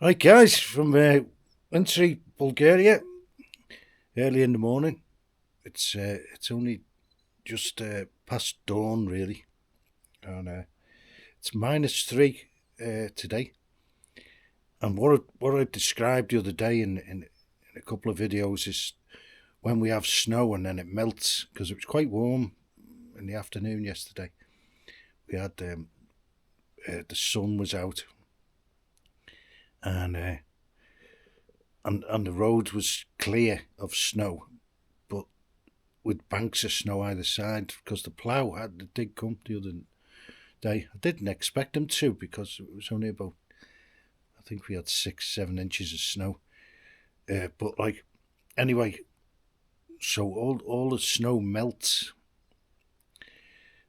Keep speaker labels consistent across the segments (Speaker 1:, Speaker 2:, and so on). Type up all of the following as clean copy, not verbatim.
Speaker 1: Right, guys, from wintry Bulgaria, early in the morning. It's only just past dawn, really, and it's -3 today. And what I described the other day in a couple of videos is when we have snow and then it melts because it was quite warm in the afternoon yesterday. We had the sun was out and and the road was clear of snow, but with banks of snow either side because the plough did come the other day. I didn't expect them to because it was only about, I think we had 6-7 inches of snow. But like anyway, so all the snow melts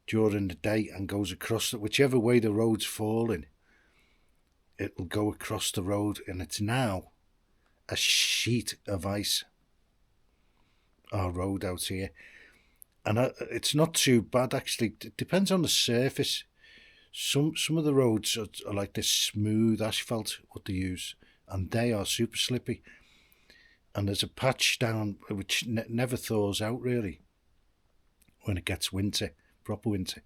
Speaker 1: during the day and goes across whichever way the road's falling. It will go across the road, and it's now a sheet of ice. Our road out here, and it's not too bad actually. It depends on the surface. Some of the roads are like this smooth asphalt what they use, and they are super slippy. And there's a patch down which never thaws out really when it gets winter, proper winter,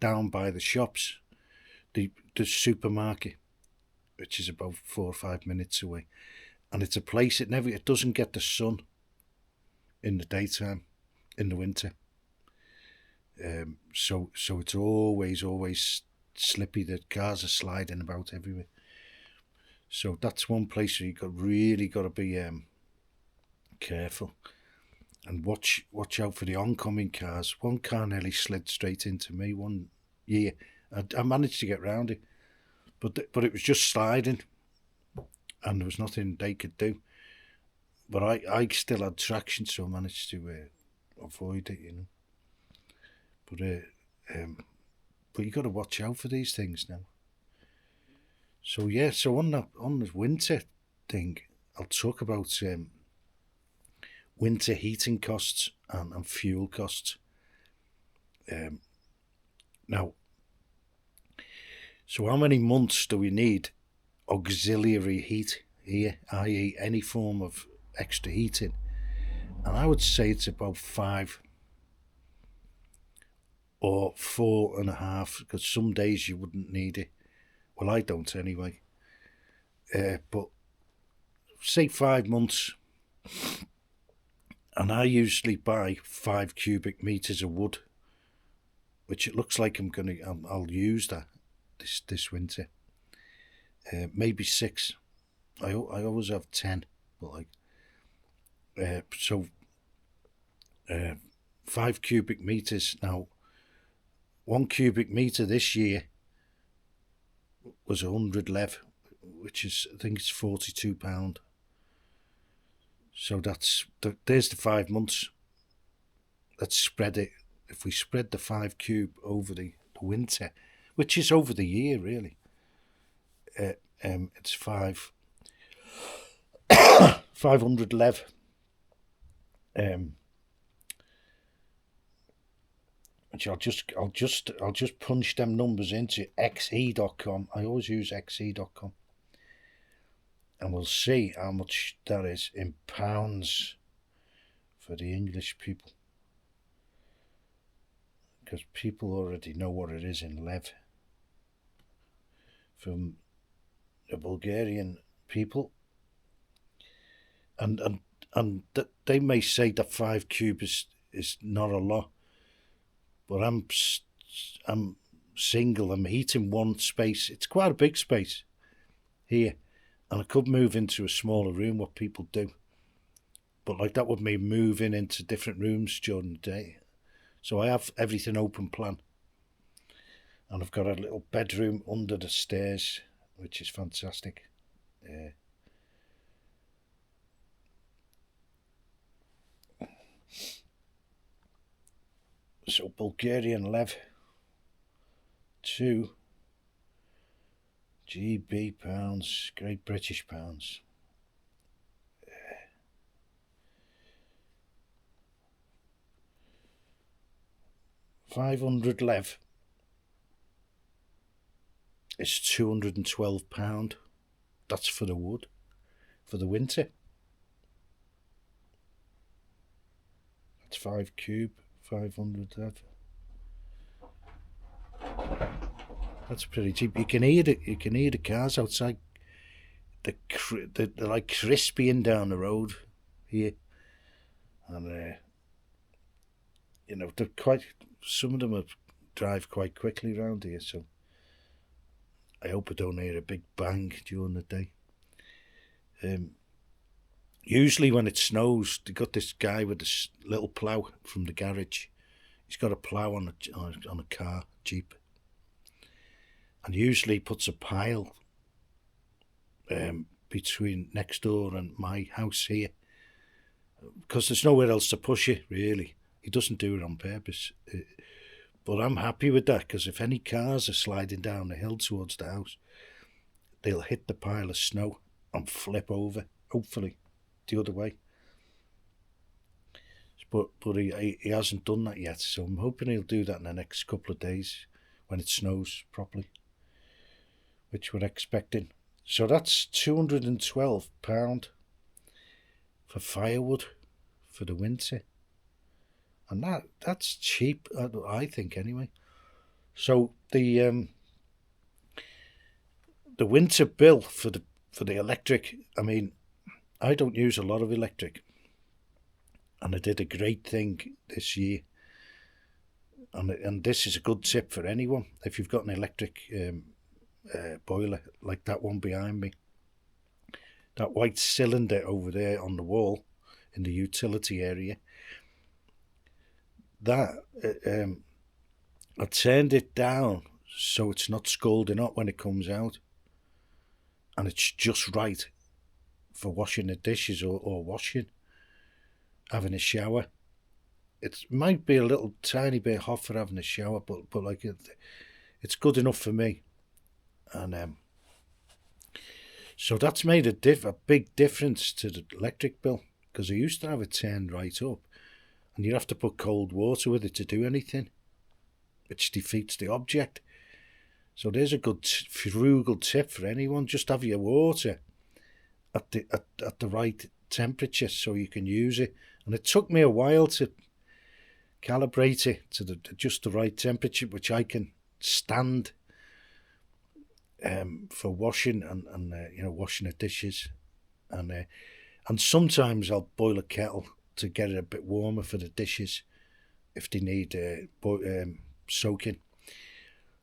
Speaker 1: down by the shops, the supermarket, which is about 4 or 5 minutes away, and it's a place it doesn't get the sun in the daytime in the winter. So it's always slippy. The cars are sliding about everywhere. So that's one place where really got to be careful and watch out for the oncoming cars. One car nearly slid straight into me one year. I managed to get round it, but it was just sliding, and there was nothing they could do. But I still had traction, so I managed to avoid it, But you got to watch out for these things now. So yeah, so on the winter thing, I'll talk about winter heating costs and fuel costs. Now, so how many months do we need auxiliary heat here, i.e., any form of extra heating? And I would say it's about 5 or 4.5, because some days you wouldn't need it. Well, I don't anyway. But say 5 months, and I usually buy 5 cubic meters of wood, which it looks like I'll use that this winter. Maybe 6. I always have 10, but like so 5 cubic meters. Now, 1 cubic meter this year was 100 lev, which is, I think it's £42. So there's the 5 months. Let's spread it. If we spread the 5 cube over the winter, which is over the year really, it's 500 lev. Which I'll just punch them numbers into xe.com. I always use xe.com, and we'll see how much that is in pounds for the English people, because people already know what it is in lev. From the Bulgarian people, and they may say that 5 cube is not a lot, but I'm single. I'm heating one space. It's quite a big space here, and I could move into a smaller room. What people do, but like that would mean moving into different rooms during the day. So I have everything open plan, and I've got a little bedroom under the stairs, which is fantastic. So Bulgarian lev to GB pounds, Great British pounds. 500 lev is £212. that's for the wood, for the winter. That's 5 cube, 500 that. That's pretty cheap. You can hear it. You can hear the cars outside. They're like crispying down the road here, and they're quite. Some of them drive quite quickly around here, so I hope I don't hear a big bang during the day. Usually when it snows, they got this guy with this little plough from the garage. He's got a plough on a car, Jeep. And usually puts a pile between next door and my house here. Because there's nowhere else to push it, really. He doesn't do it on purpose. But I'm happy with that, because if any cars are sliding down the hill towards the house, they'll hit the pile of snow and flip over, hopefully, the other way. But he hasn't done that yet, so I'm hoping he'll do that in the next couple of days when it snows properly, which we're expecting. So that's £212 for firewood for the winter. And that's cheap, I think, anyway. So the winter bill for the electric, I mean, I don't use a lot of electric, and I did a great thing this year. And this is a good tip for anyone. If you've got an electric boiler like that one behind me, that white cylinder over there on the wall in the utility area, that I turned it down so it's not scalding hot when it comes out, and it's just right for washing the dishes or washing, having a shower. It might be a little tiny bit hot for having a shower, but like it's good enough for me. And so that's made a big difference to the electric bill, because I used to have it turned right up, and you'd have to put cold water with it to do anything, which defeats the object. So there's a good frugal tip for anyone. Just have your water at the right temperature so you can use it. And it took me a while to calibrate it to just the right temperature, which I can stand for washing and washing the dishes, and sometimes I'll boil a kettle to get it a bit warmer for the dishes if they need soaking.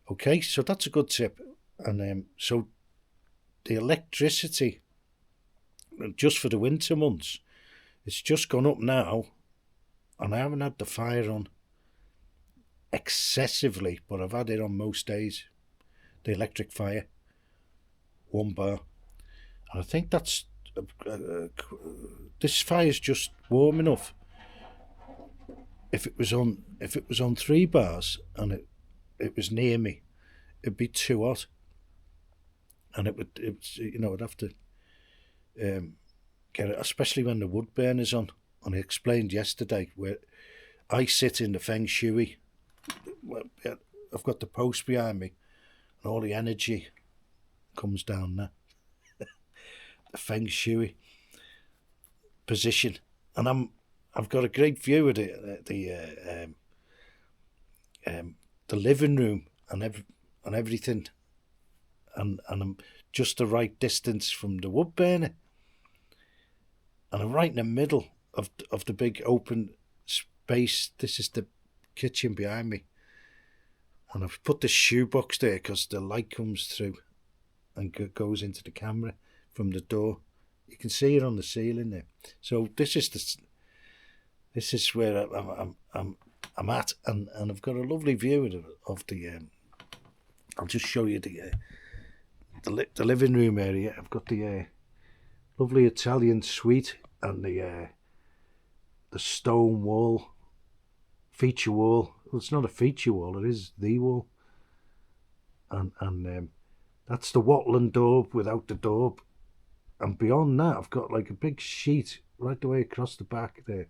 Speaker 1: Okay, so that's a good tip. And so the electricity, just for the winter months, it's just gone up now, and I haven't had the fire on excessively, but I've had it on most days, the electric fire, 1 bar. And I think that's this fire's just warm enough. If it was on 3 bars and it was near me, it'd be too hot, and I'd have to get it, especially when the wood burner's on. And I explained yesterday where I sit in the feng shui. I've got the post behind me, and all the energy comes down there. The feng shui position, and I've got a great view of the living room and everything, and I'm just the right distance from the wood burner, and I'm right in the middle of the big open space. This is the kitchen behind me, and I've put the shoebox there because the light comes through and goes into the camera from the door. You can see it on the ceiling there. So this is where I'm at, and I've got a lovely view of the. I'll just show you the living room area. I've got the lovely Italian suite and the stone wall, feature wall. Well, it's not a feature wall; it is the wall. And that's the Watland daub without the daub. And beyond that, I've got like a big sheet right the way across the back there.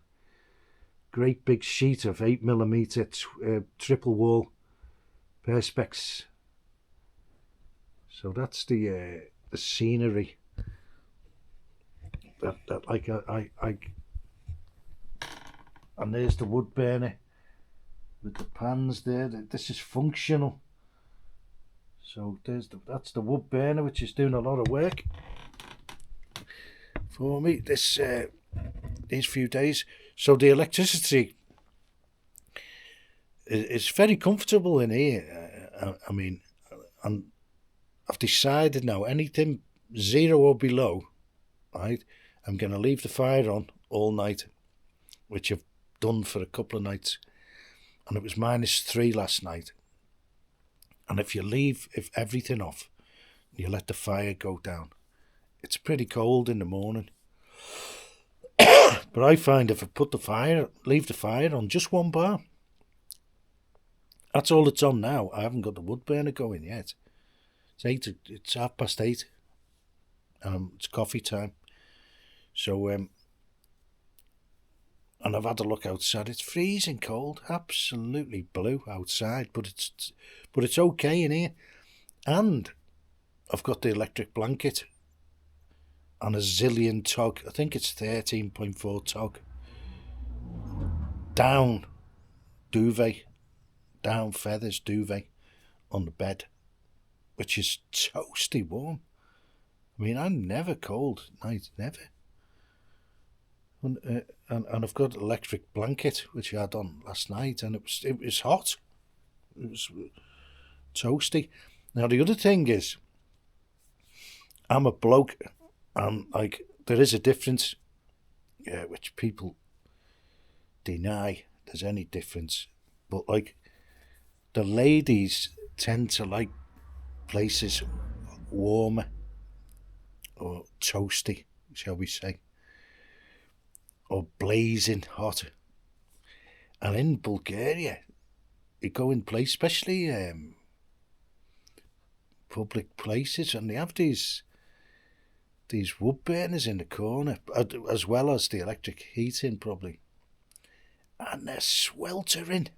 Speaker 1: Great big sheet of 8mm triple wall perspex. So that's the scenery. that like and there's the wood burner with the pans there. This is functional. So that's the wood burner, which is doing a lot of work for me these few days. So the electricity is very comfortable in here. I mean, and I've decided now anything 0 or below, right? I'm going to leave the fire on all night, which I've done for a couple of nights, and it was -3 last night. And if you leave everything off, you let the fire go down, it's pretty cold in the morning. But I find if I leave the fire on just 1 bar, that's all it's on now. I haven't got the wood burner going yet. It's 8:30, and it's coffee time. So and I've had a look outside. It's freezing cold, absolutely blue outside, but it's okay in here. And I've got the electric blanket and a zillion tog. I think it's 13.4 tog. Down duvet, down feathers duvet on the bed, which is toasty warm. I mean, I'm never cold at night, never. And I've got an electric blanket which I had on last night, and it was hot. It was toasty. Now the other thing is, I'm a bloke, and like there is a difference, which people deny there's any difference. But like the ladies tend to like places warmer or toasty, shall we say, or blazing hot. And in Bulgaria, you go in place, especially public places, and they have these wood burners in the corner, as well as the electric heating probably, and they're sweltering,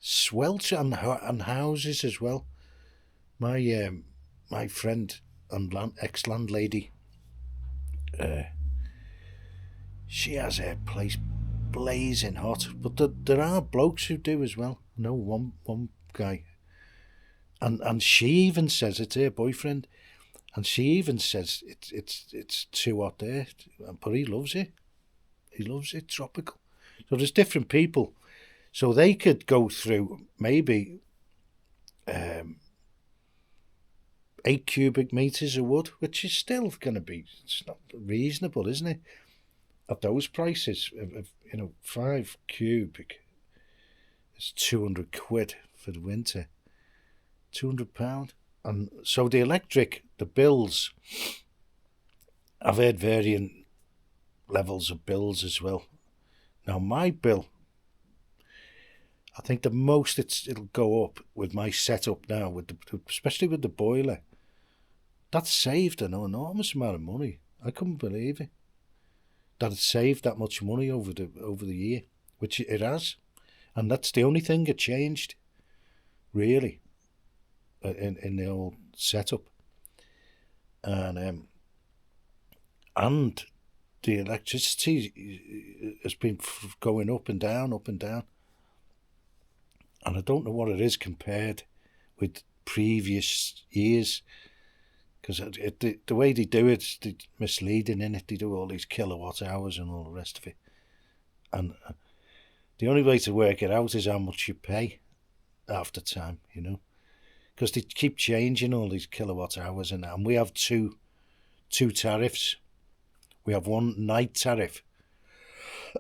Speaker 1: and houses as well. My friend and ex-landlady, she has her place blazing hot, but there are blokes who do as well. I know one guy, and she even says it's her boyfriend, and she even says it's too hot there, but he loves it. He loves it tropical. So there's different people, so they could go through maybe 8 cubic meters of wood, which is still going to be, it's not reasonable, isn't it? At those prices, 5 cubic is 200 quid for the winter, £200. And so the bills, I've heard varying levels of bills as well. Now my bill, I think the most it'll go up with my setup now, especially with the boiler. That's saved an enormous amount of money. I couldn't believe it. That it saved that much money over the year, which it has, and that's the only thing that changed, really, in the old setup, and the electricity has been going up and down, and I don't know what it is compared with previous years. Because the way they do it, they're misleading in it. They do all these kilowatt hours and all the rest of it. And the only way to work it out is how much you pay after time, Because they keep changing all these kilowatt hours, and we have two tariffs. We have one night tariff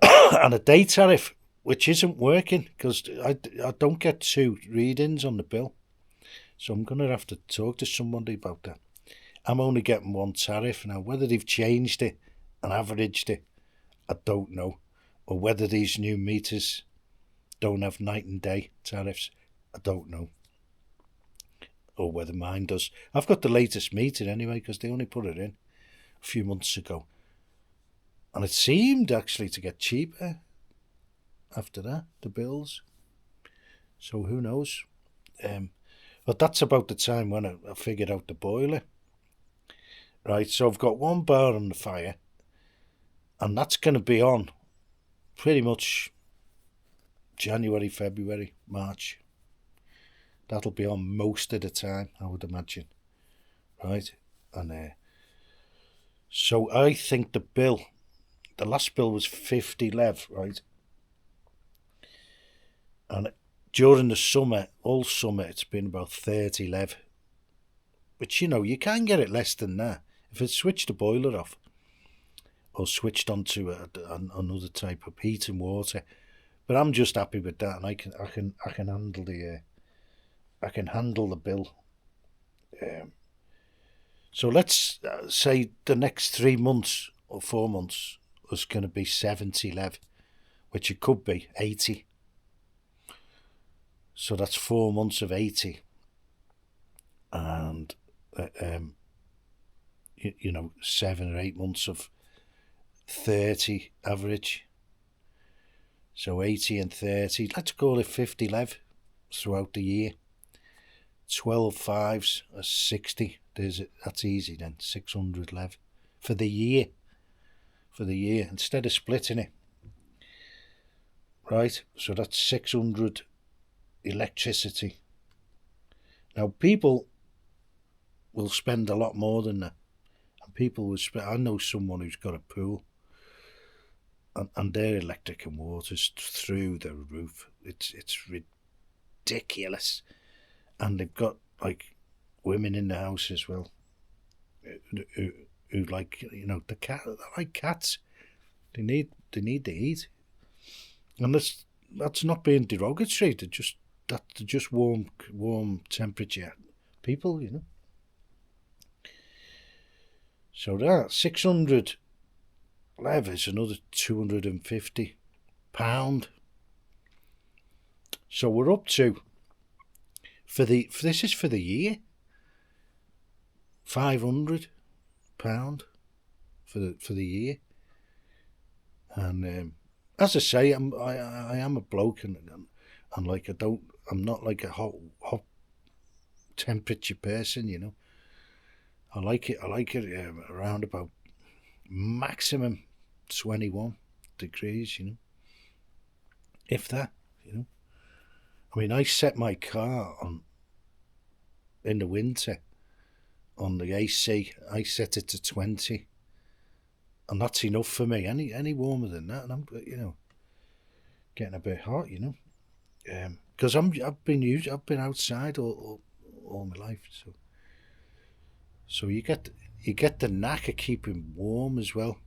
Speaker 1: and a day tariff, which isn't working because I don't get 2 readings on the bill. So I'm going to have to talk to somebody about that. I'm only getting 1 tariff now. Whether they've changed it and averaged it, I don't know. Or whether these new meters don't have night and day tariffs, I don't know. Or whether mine does. I've got the latest meter anyway, because they only put it in a few months ago. And it seemed actually to get cheaper after that, the bills. So who knows? But that's about the time when I figured out the boiler. right? So I've got one bar on the fire, and that's going to be on pretty much January, February, March. That'll be on most of the time, I would imagine, right? And so I think the last bill was 50 lev, right? And during the summer, all summer, it's been about 30 lev, which, you can get it less than that. If it's switched the boiler off or switched onto another type of heating water, but I'm just happy with that, and I can handle the bill. So let's say the next 3 months or 4 months was going to be 70 lev, which it could be 80. So that's 4 months of 80, and 7 or 8 months of 30 average. So 80 and 30, let's call it 50 lev throughout the year. 12 fives are 60. That's easy then, 600 lev for the year. Instead of splitting it. Right, so that's 600 electricity. Now people will spend a lot more than that. And people will spend, I know someone who's got a pool, and their electric and water's through the roof. It's ridiculous. And they've got women in the house as well who like, the cat, they like cats. They need to eat. And that's not being derogatory. They're just warm temperature people, So that 600 lev is another £250. So we're up to, this is for the year, £500 for the year. And as I say, I am a bloke, and I'm not like a hot temperature person, I like it around about maximum 21 degrees, if that, I mean, I set my car on, in the winter, on the AC, I set it to 20, and that's enough for me. Any warmer than that, and I'm, getting a bit hot, because I've been outside all my life, so you get the knack of keeping warm as well.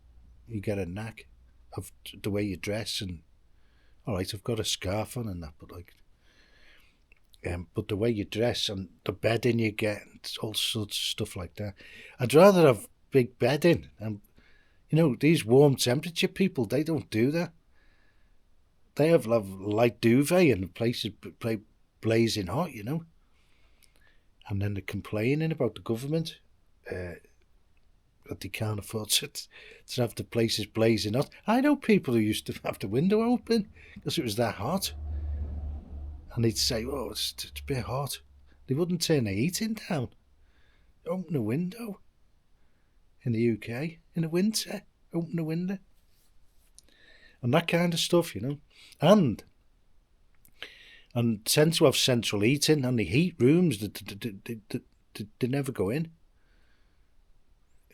Speaker 1: You get a knack of the way you dress, and all right, I've got a scarf on and that, but the way you dress and the bedding you get, and all sorts of stuff like that. I'd rather have big bedding, and these warm temperature people, they don't do that. They have light duvet and the place is blazing hot, and then they're complaining about the government that they can't afford to have the places blazing hot. I know people who used to have the window open because it was that hot. And they'd say, "Oh, it's a bit hot." They wouldn't turn the heating down. Open the window. In the UK, in the winter, open the window. And that kind of stuff, And tend to have central heating, and the heat rooms, they never go in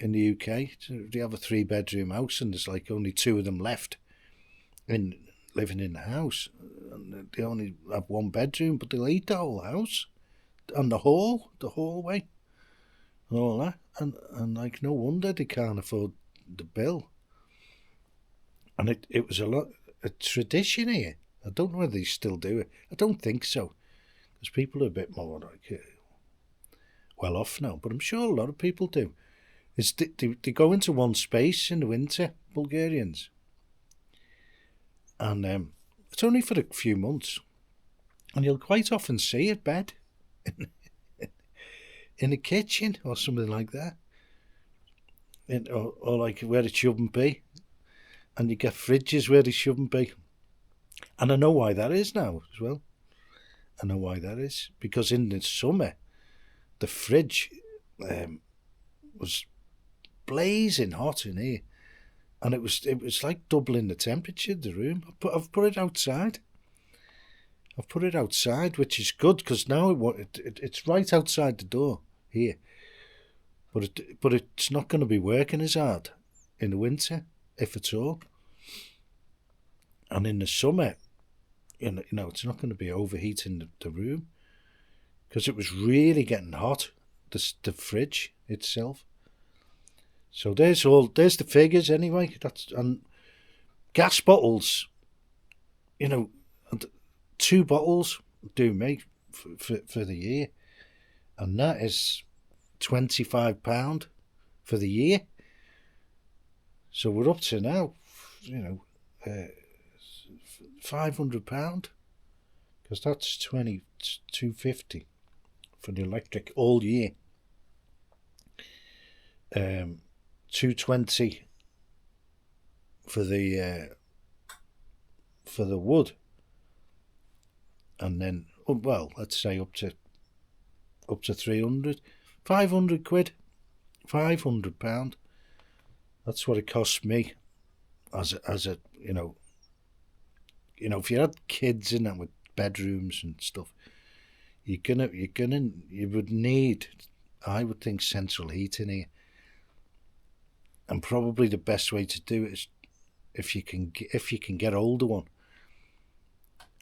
Speaker 1: the UK. They have a 3-bedroom house, and there's only 2 of them left living in the house, and they only have 1 bedroom, but they'll heat the whole house and the hallway, and all that, and no wonder they can't afford the bill. And it was a tradition here. I don't know whether they still do it. I don't think so, because people are a bit more well off now, but I'm sure a lot of people do. They go into one space in the winter, Bulgarians, and it's only for a few months, and you'll quite often see a bed in the kitchen or something like that, or where it shouldn't be, and you get fridges where they shouldn't be. And I know why that is now as well. I know why that is, because in the summer the fridge was blazing hot in here, and it was like doubling the temperature of the room. I've put it outside. I've put it outside, which is good because now it's right outside the door here. But it's not going to be working as hard in the winter, if at all. And in the summer, you know, it's not going to be overheating the room because it was really getting hot. The fridge itself. So there's the figures anyway. And gas bottles, you know, 2 bottles do me for the year, and that is £25 for the year. So we're up to now, you know, £500 because that's £250 for the electric all year. £220 for the wood, and then let's say up to 300, 500 quid, £500. That's what it cost me as a you know, if you had kids in that with bedrooms and stuff, you would need, I would think, central heating here. And probably the best way to do it is if you can get hold of one,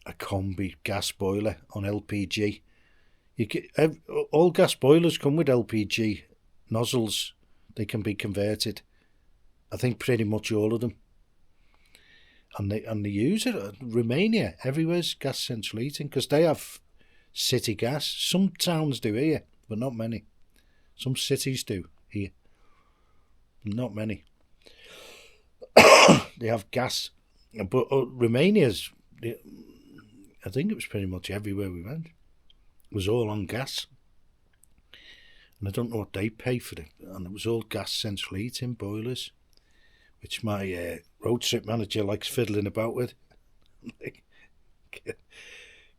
Speaker 1: a combi gas boiler on LPG. All gas boilers come with LPG nozzles. They can be converted. I think pretty much all of them. And they use it. Romania, everywhere's gas central heating because they have city gas. Some towns do here, but not many. Some cities do here. Not many. They have gas, but Romania's, I think it was pretty much everywhere we went, it was all on gas. And I don't know what they pay for it. And it was all gas central heating boilers, which my road trip manager likes fiddling about with.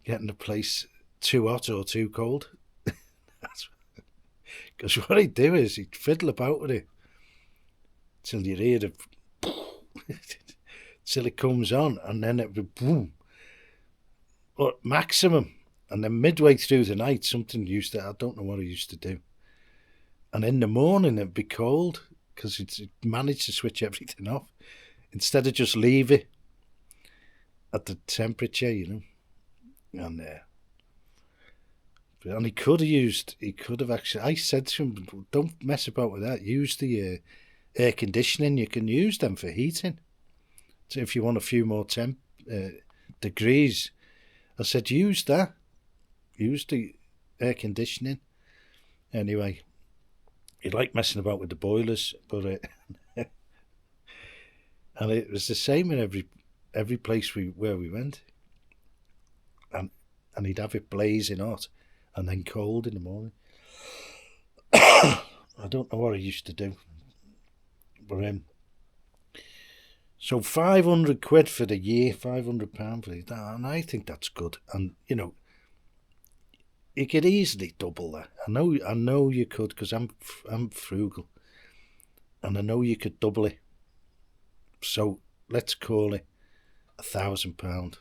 Speaker 1: Getting the place too hot or too cold. Because what he'd do is he'd fiddle about with it till you hear the till it comes on, and then it would boom, or maximum, and then midway through the night something I don't know what he used to do, and in the morning it'd be cold because it managed to switch everything off instead of just leave it at the temperature, you know. And he could have actually, I said to him, don't mess about with that, use the air conditioning. You can use them for heating. So if you want a few more degrees, I said, use that. Use the air conditioning. Anyway, he liked messing about with the boilers, but and it was the same in every place where we went. And he'd have it blazing hot and then cold in the morning. I don't know what he used to do. But so 500 quid for the year, £500 for it, and I think that's good. And you know, you could easily double that. I know you could, because I'm frugal, and I know you could double it. So let's call it £1,000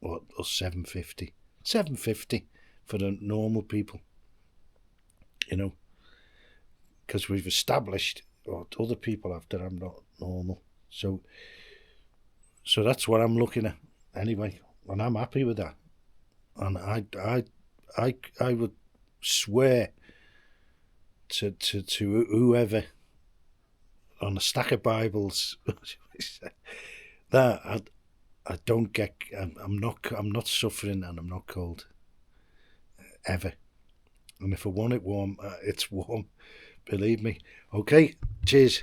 Speaker 1: or £750. £750 for the normal people, you know, because we've established, or other people have, that I'm not normal. So that's what I'm looking at anyway, and I'm happy with that. And I would swear to whoever on a stack of Bibles that I don't get, I'm not suffering, and I'm not cold ever. And if I want it warm, it's warm, believe me. Okay, cheers.